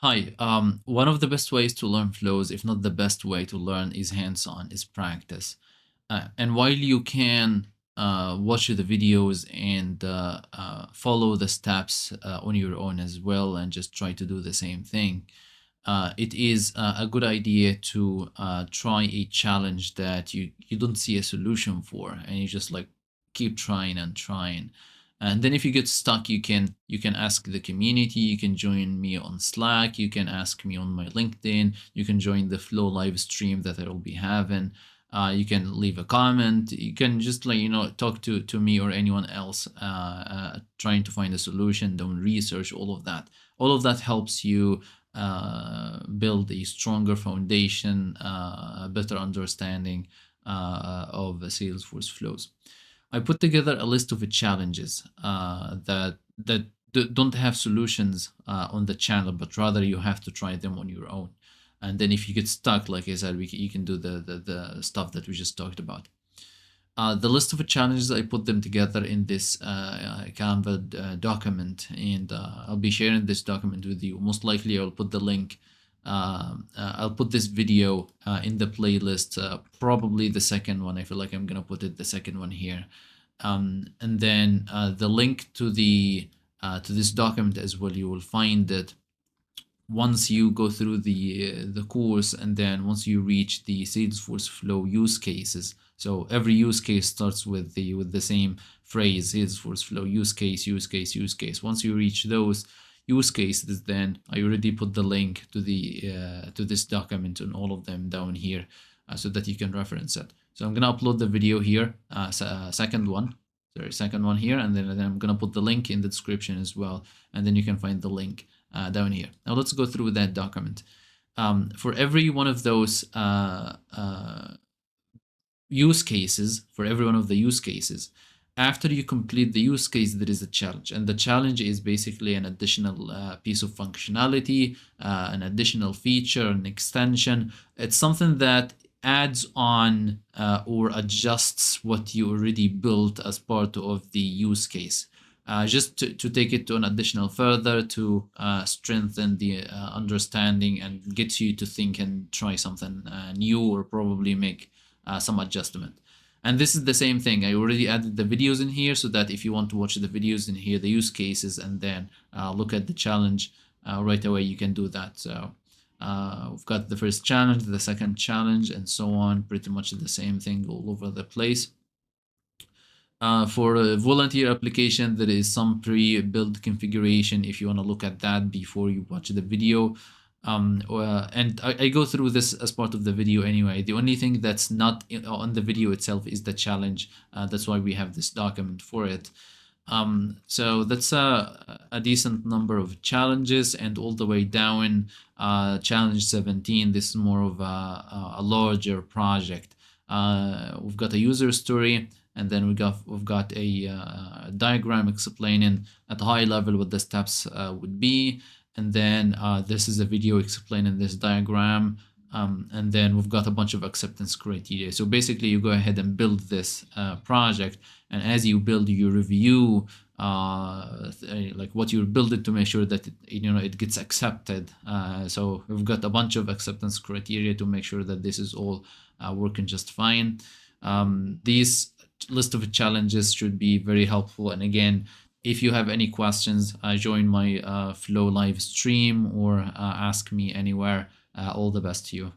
Hi. One of the best ways to learn flows, if not the best way to learn, is hands-on, is practice. And while you can watch the videos and follow the steps on your own as well, and just try to do the same thing, it is a good idea to try a challenge that you don't see a solution for, and you just like keep trying and trying. And then if you get stuck, you can ask the community, you can join me on Slack, you can ask me on my LinkedIn, you can join the Flow live stream that I will be having. You can leave a comment, you can just like talk to me or anyone else trying to find a solution, doing research, all of that helps you build a stronger foundation, a better understanding of the Salesforce flows. I put together a list of challenges that don't have solutions on the channel, but rather you have to try them on your own. And then if you get stuck, like I said, you can do the stuff that we just talked about. The list of challenges, I put them together in this Canva document, and I'll be sharing this document with you. Most likely, I'll put the link. I'll put this video in the playlist, probably the second one. I feel like I'm gonna put it the second one here, and then the link to this document as well. You will find it once you go through the course, and then once you reach the Salesforce flow use cases. So every use case starts with the same phrase: Salesforce flow use case, use case, use case. Once you reach those use cases, then I already put the link to this document and all of them down here, so that you can reference it. So I'm gonna upload the video here, second one here, and then I'm gonna put the link in the description as well, and then you can find the link down here. Now let's go through that document. For every one of those use cases, for every one of the use cases, after you complete the use case, there is a challenge, and the challenge is basically an additional piece of functionality, an additional feature, an extension. It's something that adds on or adjusts what you already built as part of the use case, just to take it to an additional further, to strengthen the understanding and get you to think and try something new, or probably make some adjustment. And this is the same thing. I already added the videos in here, so that if you want to watch the videos in here, the use cases, and then look at the challenge right away, you can do that. So we've got the first challenge, the second challenge, and so on. Pretty much the same thing all over the place. For a volunteer application, there is some pre-built configuration if you want to look at that before you watch the video. And I go through this as part of the video anyway. The only thing that's not on the video itself is the challenge. That's why we have this document for it. So that's a decent number of challenges, and all the way down, challenge 17, this is more of a larger project. We've got a user story, and then we've got a diagram explaining at a high level what the steps would be. And then this is a video explaining this diagram, and then we've got a bunch of acceptance criteria. So basically, you go ahead and build this project, and as you build, you review like what you're building to make sure that it gets accepted. So we've got a bunch of acceptance criteria to make sure that this is all working just fine. These list of challenges should be very helpful. And again, if you have any questions, join my Flow live stream, or ask me anywhere. All the best to you.